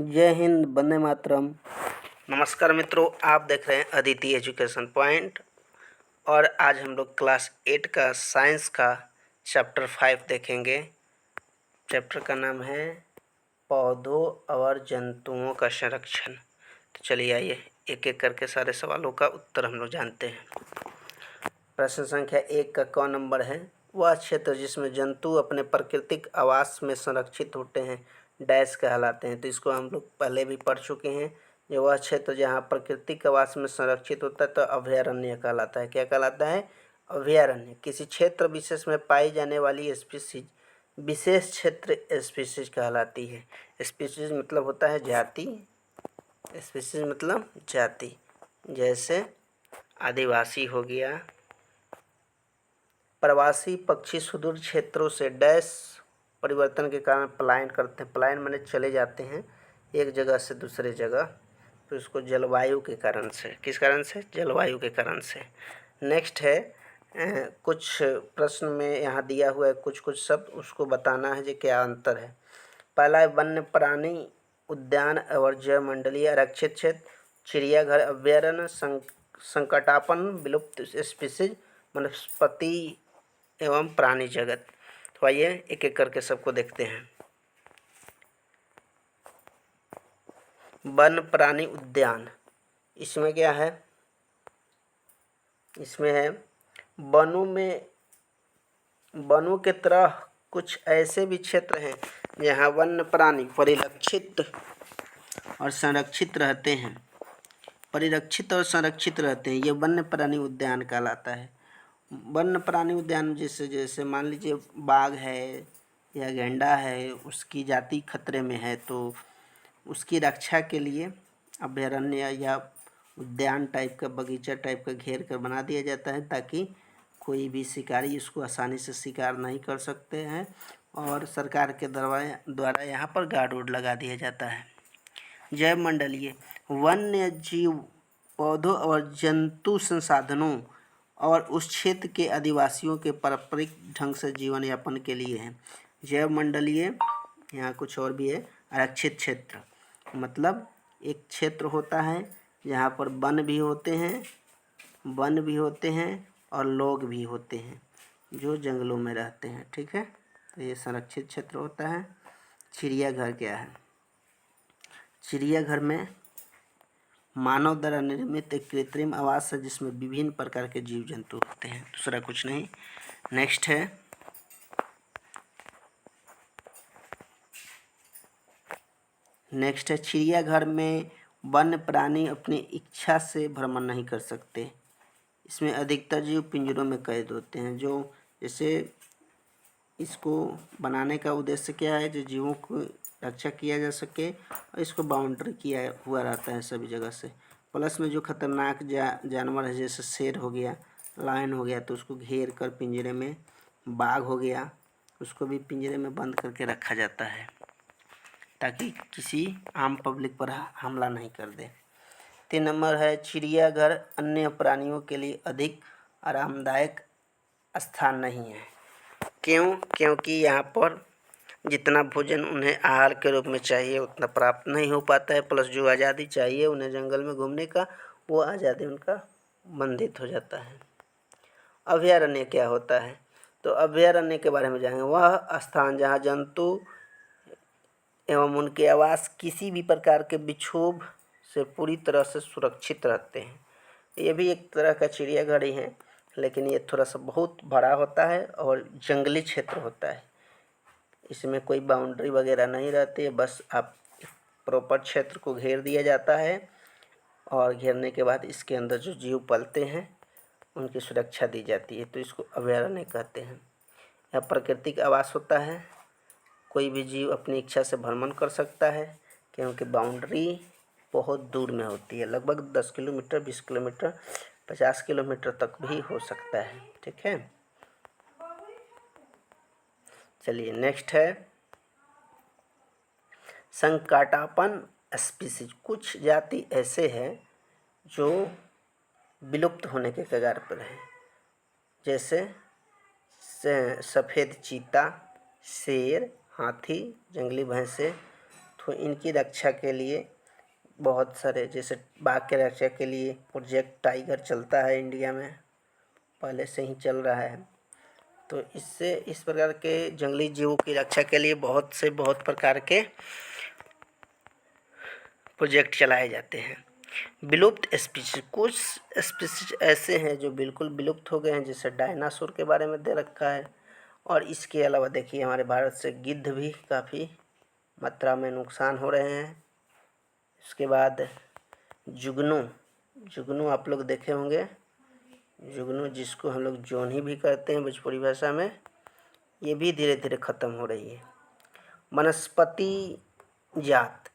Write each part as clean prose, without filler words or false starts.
जय हिंद, वंदे मातरम। नमस्कार मित्रों, आप देख रहे हैं अदिति एजुकेशन पॉइंट और आज हम लोग क्लास 8 का साइंस का चैप्टर 5 देखेंगे। चैप्टर का नाम है पौधों और जंतुओं का संरक्षण। तो चलिए आइए एक एक करके सारे सवालों का उत्तर हम लोग जानते हैं। प्रश्न संख्या 1 का क नंबर है, वह क्षेत्र जिसमें जंतु अपने प्राकृतिक आवास में संरक्षित होते हैं डैश कहलाते हैं। तो इसको हम लोग पहले भी पढ़ चुके हैं। जो वह क्षेत्र जहाँ प्राकृतिक आवास में संरक्षित होता है तो अभयारण्य कहलाता है। क्या कहलाता है? अभयारण्य। किसी क्षेत्र विशेष में पाई जाने वाली स्पीसीज विशेष क्षेत्र स्पीसीज कहलाती है। स्पीसीज मतलब होता है जाति, स्पीसीज मतलब जाति। जैसे आदिवासी हो गया। प्रवासी पक्षी सुदूर क्षेत्रों से डैश परिवर्तन के कारण पलायन करते हैं। पलायन माने चले जाते हैं एक जगह से दूसरे जगह, तो इसको जलवायु के कारण से। किस कारण से? जलवायु के कारण से। नेक्स्ट है कुछ प्रश्न में यहाँ दिया हुआ है कुछ शब्द, उसको बताना है जो क्या अंतर है। पहला है वन्य प्राणी उद्यान और जैवमंडलीय आरक्षित क्षेत्र, चिड़ियाघर, अभ्यारण्य, संकटापन, विलुप्त स्पीसीज, वनस्पति एवं प्राणी जगत। तो आइए एक एक करके सबको देखते हैं। वन प्राणी उद्यान, इसमें क्या है? इसमें है वनों के तरह कुछ ऐसे भी क्षेत्र हैं जहाँ वन्य प्राणी परिरक्षित और संरक्षित रहते हैं। परिरक्षित और संरक्षित रहते हैं, ये वन्य प्राणी उद्यान कहलाता है। वन्य प्राणी उद्यान जैसे मान लीजिए बाघ है या गैंडा है, उसकी जाति खतरे में है तो उसकी रक्षा के लिए अभयारण्य या उद्यान टाइप का, बगीचा टाइप का घेर कर बना दिया जाता है ताकि कोई भी शिकारी इसको आसानी से शिकार नहीं कर सकते हैं, और सरकार के द्वारा यहाँ पर गार्ड वुड लगा दिया जाता है। जैवमंडलीय, वन्य जीव, पौधों और जंतु संसाधनों और उस क्षेत्र के आदिवासियों के पारंपरिक ढंग से जीवन यापन के लिए है। जैवमंडलीय, यहाँ कुछ और भी है। आरक्षित क्षेत्र मतलब एक क्षेत्र होता है जहाँ पर वन भी होते हैं और लोग भी होते हैं जो जंगलों में रहते हैं। ठीक है, तो ये संरक्षित क्षेत्र होता है। चिड़ियाघर क्या है? चिड़ियाघर में मानव द्वारा निर्मित एक कृत्रिम आवास है जिसमें विभिन्न प्रकार के जीव जंतु होते हैं, दूसरा कुछ नहीं। नेक्स्ट है चिड़ियाघर में वन्य प्राणी अपनी इच्छा से भ्रमण नहीं कर सकते। इसमें अधिकतर जीव पिंजरों में कैद होते हैं। जो जैसे इसको बनाने का उद्देश्य क्या है? जो जीवों को रक्षा किया जा सके और इसको बाउंड्री किया हुआ रहता है सभी जगह से। प्लस में जो खतरनाक जानवर है जैसे शेर हो गया, लायन हो गया, तो उसको घेर कर पिंजरे में, बाघ हो गया उसको भी पिंजरे में बंद करके रखा जाता है ताकि किसी आम पब्लिक पर हमला नहीं कर दे। 3 नंबर है चिड़ियाघर अन्य प्राणियों के लिए अधिक आरामदायक स्थान नहीं है। क्यों? क्योंकि यहाँ पर जितना भोजन उन्हें आहार के रूप में चाहिए उतना प्राप्त नहीं हो पाता है। प्लस जो आज़ादी चाहिए उन्हें जंगल में घूमने का, वो आज़ादी उनका बंधित हो जाता है। अभयारण्य क्या होता है? तो अभयारण्य के बारे में जानेंगे। वह स्थान जहाँ जंतु एवं उनके आवास किसी भी प्रकार के विक्षोभ से पूरी तरह से सुरक्षित रहते हैं। ये भी एक तरह का चिड़ियाघर ही है, लेकिन ये थोड़ा सा बहुत बड़ा होता है और जंगली क्षेत्र होता है। इसमें कोई बाउंड्री वगैरह नहीं रहती है, बस आप प्रॉपर क्षेत्र को घेर दिया जाता है और घेरने के बाद इसके अंदर जो जीव पलते हैं उनकी सुरक्षा दी जाती है, तो इसको अभयारण्य कहते हैं। यहाँ प्राकृतिक आवास होता है, कोई भी जीव अपनी इच्छा से भ्रमण कर सकता है क्योंकि बाउंड्री बहुत दूर में होती है, लगभग 10 किलोमीटर, 20 किलोमीटर, 50 किलोमीटर तक भी हो सकता है। ठीक है, चलिए नेक्स्ट है संकटापन स्पीसीज। कुछ जाति ऐसे हैं जो विलुप्त होने के कगार पर हैं, जैसे सफ़ेद चीता, शेर, हाथी, जंगली भैंसे, तो इनकी रक्षा के लिए बहुत सारे, जैसे बाघ के रक्षा के लिए प्रोजेक्ट टाइगर चलता है इंडिया में, पहले से ही चल रहा है। तो इससे इस प्रकार के जंगली जीवों की रक्षा के लिए बहुत प्रकार के प्रोजेक्ट चलाए जाते हैं। विलुप्त स्पीशीज, कुछ स्पीशीज ऐसे हैं जो बिल्कुल विलुप्त हो गए हैं, जैसे डायनासोर के बारे में दे रखा है। और इसके अलावा देखिए हमारे भारत से गिद्ध भी काफ़ी मात्रा में नुकसान हो रहे हैं। इसके बाद जुगनू आप लोग देखे होंगे, जुगनू जिसको हम लोग जोनी भी कहते हैं भोजपुरी भाषा में, ये भी धीरे धीरे ख़त्म हो रही है। वनस्पति जात,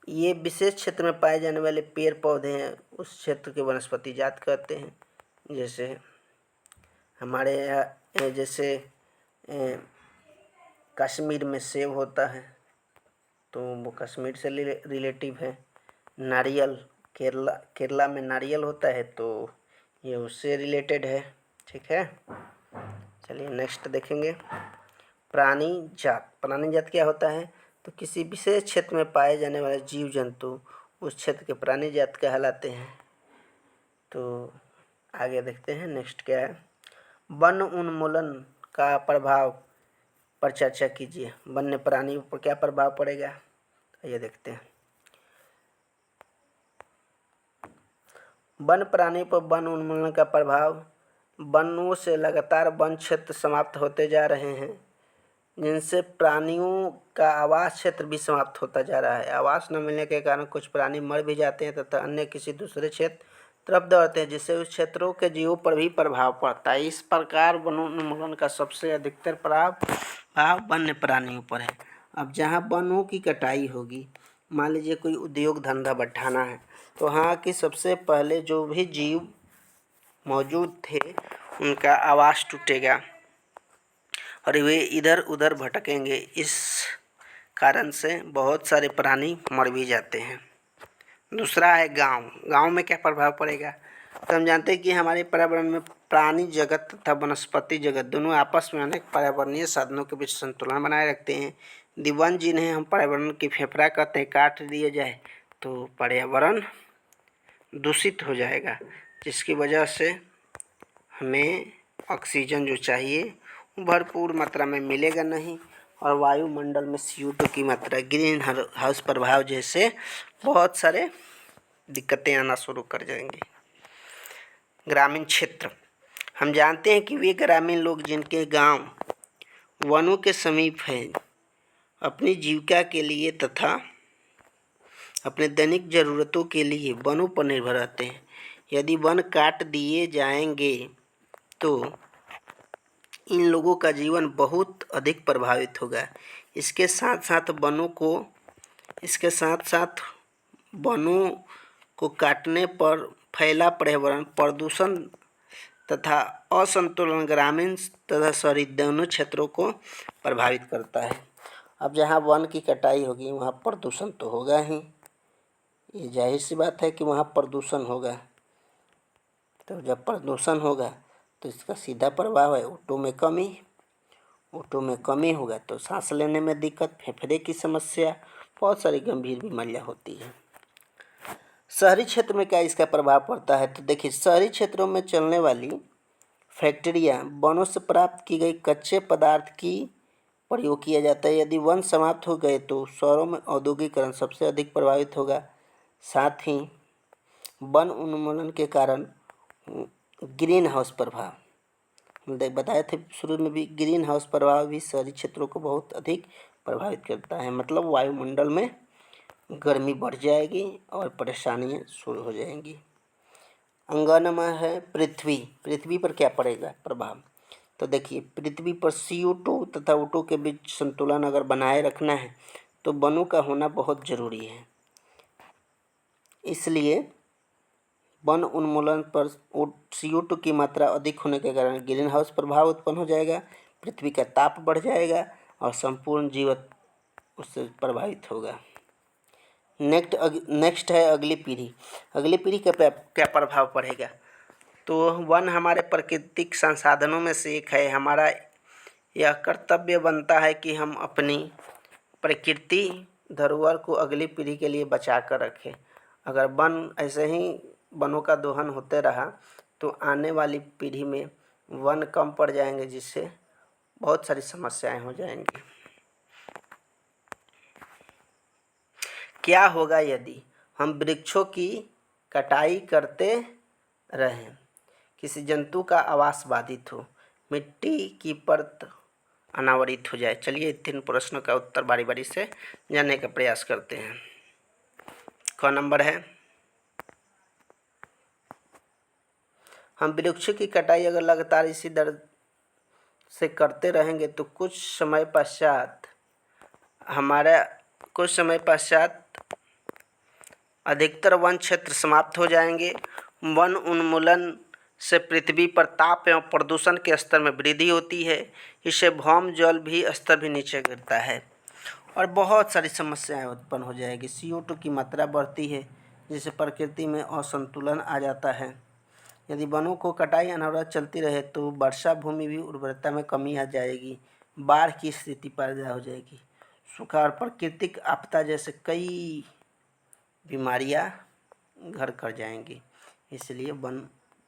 ये विशेष क्षेत्र में पाए जाने वाले पेड़ पौधे हैं, उस क्षेत्र के वनस्पति जात कहते हैं। जैसे हमारे यहाँ जैसे कश्मीर में सेब होता है, तो वो कश्मीर से रिलेटिव है। नारियल, केरला में नारियल होता है, तो ये उससे रिलेटेड है। ठीक है, चलिए नेक्स्ट देखेंगे। प्राणी जात क्या होता है? तो किसी विशेष क्षेत्र में पाए जाने वाले जीव जंतु उस क्षेत्र के प्राणी जात कहलाते हैं। तो आगे देखते हैं नेक्स्ट क्या है। वन उन्मूलन का प्रभाव पर चर्चा कीजिए। वन्य प्राणियों पर क्या प्रभाव पड़ेगा, ये देखते हैं। वन प्राणी पर वन उन्मूलन का प्रभाव, वनों से लगातार वन क्षेत्र समाप्त होते जा रहे हैं, जिनसे प्राणियों का आवास क्षेत्र भी समाप्त होता जा रहा है। आवास न मिलने के कारण कुछ प्राणी मर भी जाते हैं तथा अन्य किसी दूसरे क्षेत्र तरफ दौड़ते हैं, जिससे उस क्षेत्रों के जीवों पर भी प्रभाव पड़ता है। इस प्रकार वनोन्मूलन का सबसे अधिकतर प्रभाव वन्य प्राणियों पर है। अब जहाँ वनों की कटाई होगी, मान लीजिए कोई उद्योग धंधा बढ़ाना है, तो वहाँ की सबसे पहले जो भी जीव मौजूद थे उनका आवास टूटेगा और वे इधर उधर भटकेंगे। इस कारण से बहुत सारे प्राणी मर भी जाते हैं। दूसरा है गांव में क्या प्रभाव पड़ेगा? तो हम जानते हैं कि हमारे पर्यावरण में प्राणी जगत तथा वनस्पति जगत दोनों आपस में अनेक पर्यावरणीय साधनों के बीच संतुलन बनाए रखते हैं। यदि वन, जिन्हें हम पर्यावरण की फेफड़ा कहते हैं, काट दिए जाए तो पर्यावरण दूषित हो जाएगा, जिसकी वजह से हमें ऑक्सीजन जो चाहिए भरपूर मात्रा में मिलेगा नहीं, और वायुमंडल में CO2 की मात्रा, ग्रीन हाउस प्रभाव जैसे बहुत सारे दिक्कतें आना शुरू कर जाएंगी। ग्रामीण क्षेत्र, हम जानते हैं कि वे ग्रामीण लोग जिनके गांव वनों के समीप हैं, अपनी जीविका के लिए तथा अपने दैनिक जरूरतों के लिए वनों पर निर्भर रहते हैं। यदि वन काट दिए जाएंगे तो इन लोगों का जीवन बहुत अधिक प्रभावित होगा। इसके साथ साथ वनों को काटने पर फैला पर्यावरण प्रदूषण तथा असंतुलन ग्रामीण तथा शहरी दोनों क्षेत्रों को प्रभावित करता है। अब जहाँ वन की कटाई होगी वहाँ प्रदूषण तो होगा ही, ये जाहिर सी बात है कि वहाँ प्रदूषण होगा। तो जब प्रदूषण होगा तो इसका सीधा प्रभाव है ओटो में कमी होगा तो सांस लेने में दिक्कत, फेफड़े की समस्या, बहुत सारी गंभीर बीमारियाँ होती हैं। शहरी क्षेत्र में क्या इसका प्रभाव पड़ता है? तो देखिए, शहरी क्षेत्रों में चलने वाली फैक्ट्रियाँ, वनों से प्राप्त की गई कच्चे पदार्थ की प्रयोग किया जाता है। यदि वन समाप्त हो गए तो शहरों में औद्योगिकरण सबसे अधिक प्रभावित होगा। साथ ही वन उन्मूलन के कारण ग्रीन हाउस प्रभाव, हम बताए थे शुरू में भी, ग्रीन हाउस प्रभाव भी शहरी क्षेत्रों को बहुत अधिक प्रभावित करता है। मतलब वायुमंडल में गर्मी बढ़ जाएगी और परेशानियाँ शुरू हो जाएंगी। अंगनमा है पृथ्वी पर क्या पड़ेगा प्रभाव? तो देखिए, पृथ्वी पर CO2 तथा O2 के बीच संतुलन अगर बनाए रखना है तो वनों का होना बहुत ज़रूरी है। इसलिए वन उन्मूलन पर CO2 की मात्रा अधिक होने के कारण ग्रीन हाउस प्रभाव उत्पन्न हो जाएगा, पृथ्वी का ताप बढ़ जाएगा और संपूर्ण जीवन उससे प्रभावित होगा। नेक्स्ट है अगली पीढ़ी का क्या प्रभाव पड़ेगा? तो वन हमारे प्राकृतिक संसाधनों में से एक है। हमारा यह कर्तव्य बनता है कि हम अपनी प्रकृति धरोहर को अगली पीढ़ी के लिए बचा कर रखें। अगर वन ऐसे ही वनों का दोहन होते रहा तो आने वाली पीढ़ी में वन कम पड़ जाएंगे, जिससे बहुत सारी समस्याएं हो जाएंगी। क्या होगा यदि हम वृक्षों की कटाई करते रहें? किसी जंतु का आवास बाधित हो, मिट्टी की परत अनावरित हो जाए। चलिए 3 प्रश्नों का उत्तर बारी बारी से जानने का प्रयास करते हैं। क नंबर है, हम वृक्षों की कटाई अगर लगातार इसी दर से करते रहेंगे तो कुछ समय पश्चात अधिकतर वन क्षेत्र समाप्त हो जाएंगे। वन उन्मूलन से पृथ्वी पर ताप एवं प्रदूषण के स्तर में वृद्धि होती है। इससे भौम जल भी स्तर भी नीचे गिरता है और बहुत सारी समस्याएं उत्पन्न हो जाएगी। CO2 की मात्रा बढ़ती है, जिससे प्रकृति में असंतुलन आ जाता है। यदि वनों को कटाई अनवरत चलती रहे तो वर्षा भूमि भी उर्वरता में कमी आ जाएगी, बाढ़ की स्थिति पैदा हो जाएगी, सूखा और प्राकृतिक आपदा जैसे कई बीमारियां घर कर जाएंगी। इसलिए वन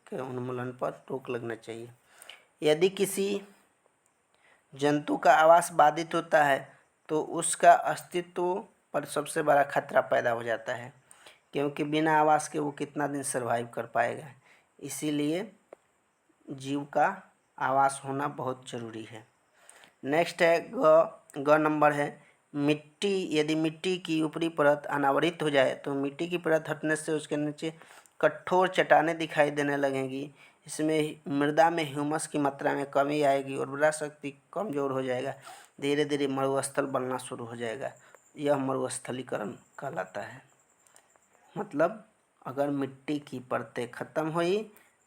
के उन्मूलन पर रोक लगना चाहिए। यदि किसी जंतु का आवास बाधित होता है तो उसका अस्तित्व पर सबसे बड़ा खतरा पैदा हो जाता है, क्योंकि बिना आवास के वो कितना दिन सर्वाइव कर पाएगा। इसीलिए जीव का आवास होना बहुत ज़रूरी है। नेक्स्ट है ग नंबर है, यदि मिट्टी की ऊपरी परत अनावरित हो जाए तो मिट्टी की परत हटने से उसके नीचे कठोर चट्टानें दिखाई देने लगेंगी। इसमें मृदा में ह्यूमस की मात्रा में कमी आएगी, उर्वरा शक्ति कमज़ोर हो जाएगा, धीरे धीरे मरुस्थल बनना शुरू हो जाएगा। यह मरुस्थलीकरण कहलाता है। मतलब अगर मिट्टी की परतें ख़त्म हुई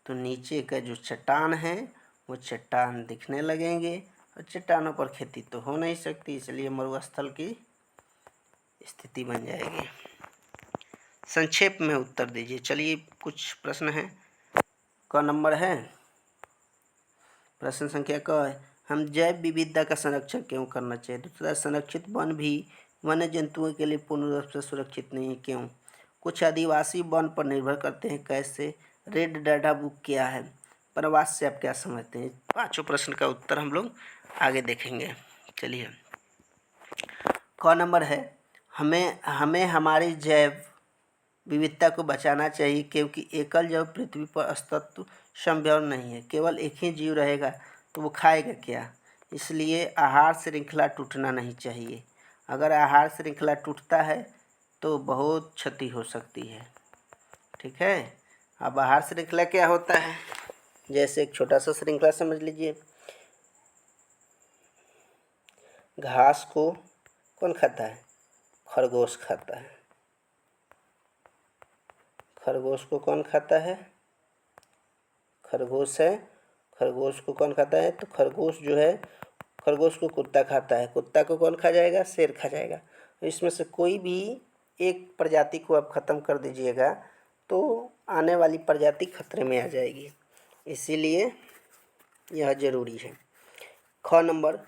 तो नीचे का जो चट्टान है वो चट्टान दिखने लगेंगे और चट्टानों पर खेती तो हो नहीं सकती, इसलिए मरुस्थल की स्थिति बन जाएगी। संक्षेप में उत्तर दीजिए। चलिए कुछ प्रश्न हैं। क नंबर है, प्रश्न संख्या क है, हम जैव विविधता का संरक्षण क्यों करना चाहिए? दूसरा, संरक्षित वन भी वन्य जंतुओं के लिए पूर्ण रूप से सुरक्षित नहीं है, क्यों? कुछ आदिवासी वन पर निर्भर करते हैं, कैसे? रेड डाटा बुक क्या है? प्रवास से आप क्या समझते हैं? 5 प्रश्न का उत्तर हम लोग आगे देखेंगे। चलिए क नंबर है, हमें हमारी जैव विविधता को बचाना चाहिए, क्योंकि एकल जैव पृथ्वी पर अस्तित्व संभव नहीं है। केवल एक ही जीव रहेगा तो वो खाएगा क्या? इसलिए आहार श्रृंखला टूटना नहीं चाहिए। अगर आहार श्रृंखला टूटता है तो बहुत क्षति हो सकती है। ठीक है। अब आहार श्रृंखला क्या होता है? जैसे एक छोटा सा श्रृंखला समझ लीजिए। घास को कौन खाता है? खरगोश खाता है। खरगोश को कौन खाता है? खरगोश है। खरगोश को कौन खाता है? तो खरगोश जो है, खरगोश को कुत्ता खाता है। कुत्ता को कौन खा जाएगा? शेर खा जाएगा। तो इसमें से कोई भी एक प्रजाति को आप ख़त्म कर दीजिएगा तो आने वाली प्रजाति खतरे में आ जाएगी। इसीलिए यह जरूरी है। ख नंबर,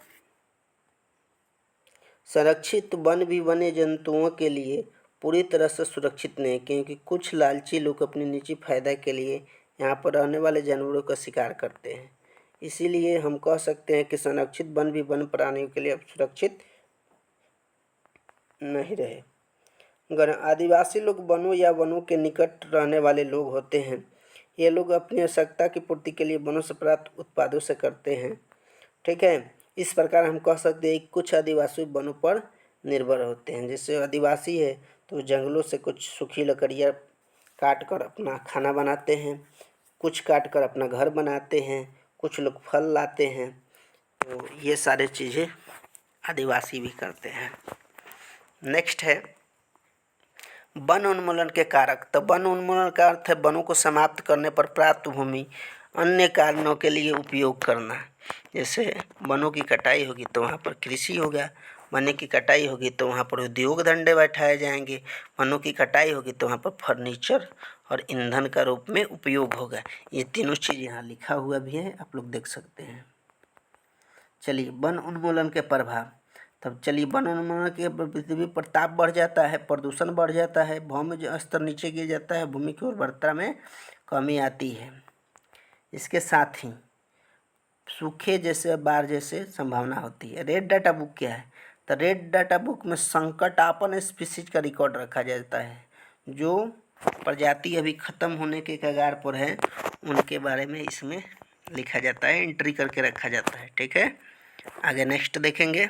संरक्षित वन भी वन्य जंतुओं के लिए पूरी तरह से सुरक्षित नहीं, क्योंकि कुछ लालची लोग अपने निजी फायदा के लिए यहाँ पर रहने वाले जानवरों का शिकार करते हैं। इसीलिए हम कह सकते हैं कि संरक्षित वन भी वन प्राणियों के लिए अब सुरक्षित नहीं रहे। अगर आदिवासी लोग वनों या वनों के निकट रहने वाले लोग होते हैं, ये लोग अपनी आवश्यकता की पूर्ति के लिए वनों से प्राप्त उत्पादों से करते हैं। ठीक है। इस प्रकार हम कह सकते हैं कि कुछ आदिवासी वनों पर निर्भर होते हैं। जैसे आदिवासी है तो जंगलों से कुछ सूखी लकड़ियाँ काट कर अपना खाना बनाते हैं, कुछ काट कर अपना घर बनाते हैं, कुछ लोग फल लाते हैं। तो ये सारे चीज़ें आदिवासी भी करते हैं। नेक्स्ट है वन उन्मूलन के कारक। तो वन उन्मूलन का अर्थ है वनों को समाप्त करने पर प्राप्त भूमि अन्य कारणों के लिए उपयोग करना। जैसे वनों की कटाई होगी तो वहाँ पर कृषि होगा, वनों की कटाई होगी तो वहाँ पर उद्योग धंधे बैठाए जाएंगे, वनों की कटाई होगी तो वहाँ पर फर्नीचर और ईंधन का रूप में उपयोग होगा। ये तीनों चीज़ यहाँ लिखा हुआ भी है, आप लोग देख सकते हैं। चलिए वन उन्मूलन के प्रभाव। तब चलिए वन उन्मूलन के पृथ्वी पर ताप बढ़ जाता है, प्रदूषण बढ़ जाता है, भौम स्तर नीचे गिर जाता है, भूमि की उर्वरता में कमी आती है। इसके साथ ही सूखे जैसे बाढ़ जैसे संभावना होती है। रेड डाटा बुक क्या है? तो रेड डाटा बुक में संकटापन्न स्पीशीज का रिकॉर्ड रखा जाता है। जो प्रजाति अभी खत्म होने के कगार पर है उनके बारे में इसमें लिखा जाता है, एंट्री करके रखा जाता है। ठीक है, आगे नेक्स्ट देखेंगे।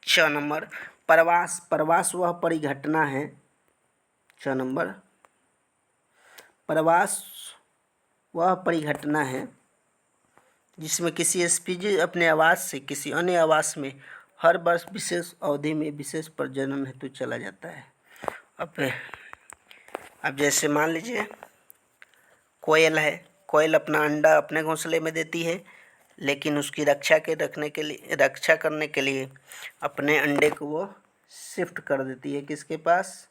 6 नंबर प्रवास। प्रवास वह परिघटना है। 6 नंबर प्रवास वह परिघटना है जिसमें किसी स्पीशीज अपने आवास से किसी अन्य आवास में हर वर्ष विशेष अवधि में विशेष प्रजनन हेतु चला जाता है। अब जैसे मान लीजिए कोयल है, कोयल अपना अंडा अपने घोंसले में देती है, लेकिन उसकी रक्षा करने के लिए अपने अंडे को वो शिफ्ट कर देती है किसके पास?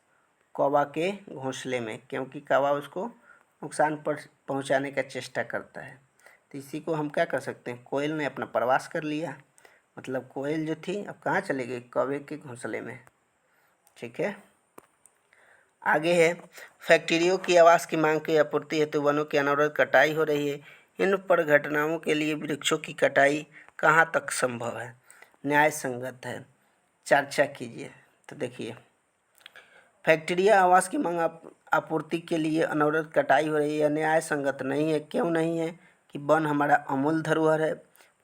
कौवा के घोंसले में, क्योंकि कौवा उसको नुकसान पहुंचाने का चेष्टा करता है। तो इसी को हम क्या कर सकते हैं? कोयल ने अपना प्रवास कर लिया, मतलब कोयल जो थी अब कहाँ चले गई? कौवे के घोंसले में। ठीक है, आगे है फैक्ट्रियों की आवास की मांग की आपूर्ति हेतु वनों की अनवरत कटाई हो रही है। इन परिघटनाओं के लिए वृक्षों की कटाई कहाँ तक संभव है? न्याय संगत है? चर्चा कीजिए। तो देखिए, फैक्ट्रिया आवास की मांग आपूर्ति के लिए अनवरत कटाई हो रही है, न्याय संगत नहीं है। क्यों नहीं है? कि वन हमारा अमूल्य धरोहर है,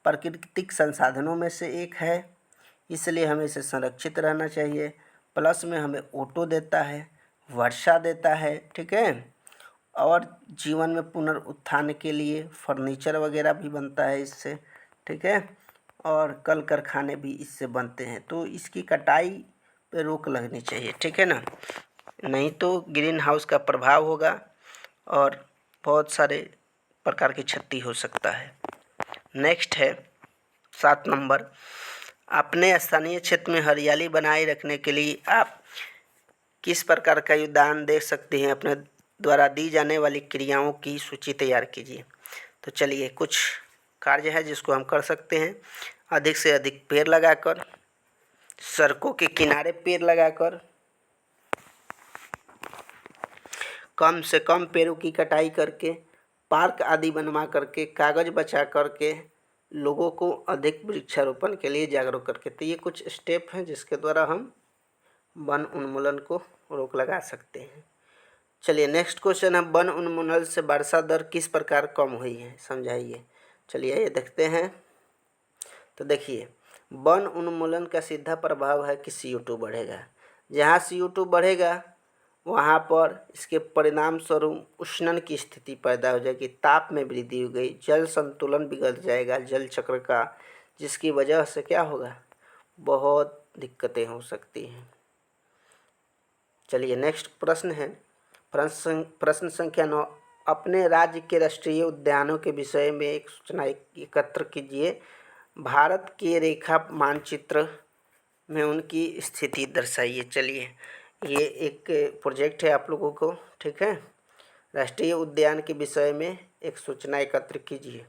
प्राकृतिक संसाधनों में से एक है, इसलिए हमें इसे संरक्षित रहना चाहिए। प्लस में हमें ओटो देता है, वर्षा देता है। ठीक है, और जीवन में पुनरुत्थान के लिए फर्नीचर वगैरह भी बनता है इससे। ठीक है, और कल कारखाने भी इससे बनते हैं। तो इसकी कटाई पे रोक लगनी चाहिए। ठीक है ना, नहीं तो ग्रीन हाउस का प्रभाव होगा और बहुत सारे प्रकार की क्षति हो सकता है। नेक्स्ट है 7 नंबर, अपने स्थानीय क्षेत्र में हरियाली बनाए रखने के लिए आप किस प्रकार का योगदान दे सकते हैं? अपने द्वारा दी जाने वाली क्रियाओं की सूची तैयार कीजिए। तो चलिए कुछ कार्य है जिसको हम कर सकते हैं। अधिक से अधिक पेड़ लगाकर, सड़कों के किनारे पेड़ लगाकर, कम से कम पेड़ों की कटाई करके, पार्क आदि बनवा करके, कागज बचा करके, लोगों को अधिक वृक्षारोपण के लिए जागरूक करके। तो ये कुछ स्टेप हैं जिसके द्वारा हम वन उन्मूलन को रोक लगा सकते हैं। चलिए नेक्स्ट क्वेश्चन है, वन उन्मूलन से वर्षा दर किस प्रकार कम हुई है? समझाइए। चलिए ये देखते हैं। तो देखिए, वन उन्मूलन का सीधा प्रभाव है कि CO2 बढ़ेगा। जहाँ CO2 बढ़ेगा वहाँ पर इसके परिणाम स्वरूप उष्णन की स्थिति पैदा हो जाएगी, ताप में वृद्धि हो गई, जल संतुलन बिगड़ जाएगा जल चक्र का, जिसकी वजह से क्या होगा? बहुत दिक्कतें हो सकती हैं। चलिए नेक्स्ट प्रश्न है, प्रश्न संख्या 9, अपने राज्य के राष्ट्रीय उद्यानों के विषय में एक सूचना एकत्र कीजिए। भारत के रेखा मानचित्र में उनकी स्थिति दर्शाइए। चलिए ये एक प्रोजेक्ट है आप लोगों को। ठीक है, राष्ट्रीय उद्यान के विषय में एक सूचना एकत्र कीजिए,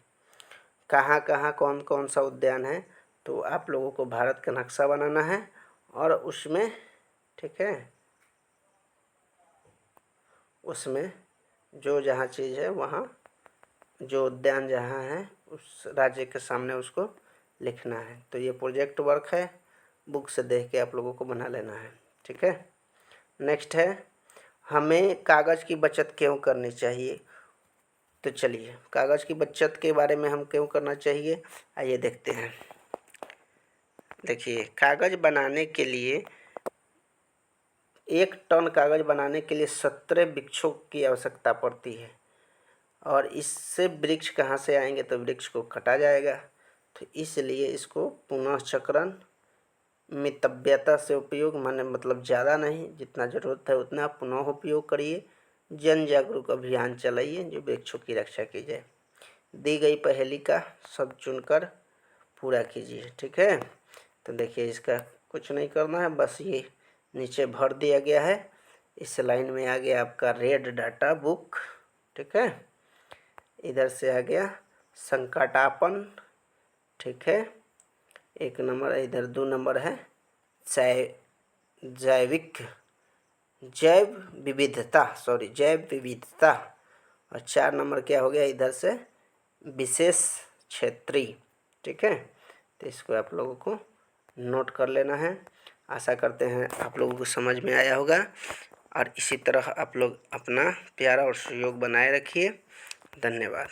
कहाँ कहाँ कौन कौन सा उद्यान है। तो आप लोगों को भारत का नक्शा बनाना है और उसमें, ठीक है, उसमें जो जहाँ चीज़ है वहाँ जो उद्यान जहाँ है उस राज्य के सामने उसको लिखना है। तो ये प्रोजेक्ट वर्क है, बुक से देख के आप लोगों को बना लेना है। ठीक है, नेक्स्ट है, हमें कागज़ की बचत क्यों करनी चाहिए? तो चलिए कागज़ की बचत के बारे में हम क्यों करना चाहिए, आइए देखते हैं। देखिए, कागज़ बनाने के लिए 1 टन कागज़ बनाने के लिए 17 वृक्षों की आवश्यकता पड़ती है। और इससे वृक्ष कहाँ से आएंगे? तो वृक्ष को काटा जाएगा। तो इसलिए इसको पुनः चक्रण मितव्यता से उपयोग, माने मतलब ज़्यादा नहीं, जितना ज़रूरत है उतना पुनः उपयोग करिए। जन जागरूक अभियान चलाइए जो वृक्षों की रक्षा की जाए। दी गई पहेली का शब्द चुनकर पूरा कीजिए। ठीक है, तो देखिए इसका कुछ नहीं करना है, बस ये नीचे भर दिया गया है। इस लाइन में आ गया आपका रेड डाटा बुक। ठीक है, इधर से आ गया संकटापन। ठीक है, 1 नंबर, इधर 2 नंबर है जैव विविधता, और 4 नंबर क्या हो गया इधर से, विशेष क्षेत्रीय। ठीक है, तो इसको आप लोगों को नोट कर लेना है। आशा करते हैं आप लोगों को समझ में आया होगा, और इसी तरह आप लोग अपना प्यारा और सहयोग बनाए रखिए। धन्यवाद।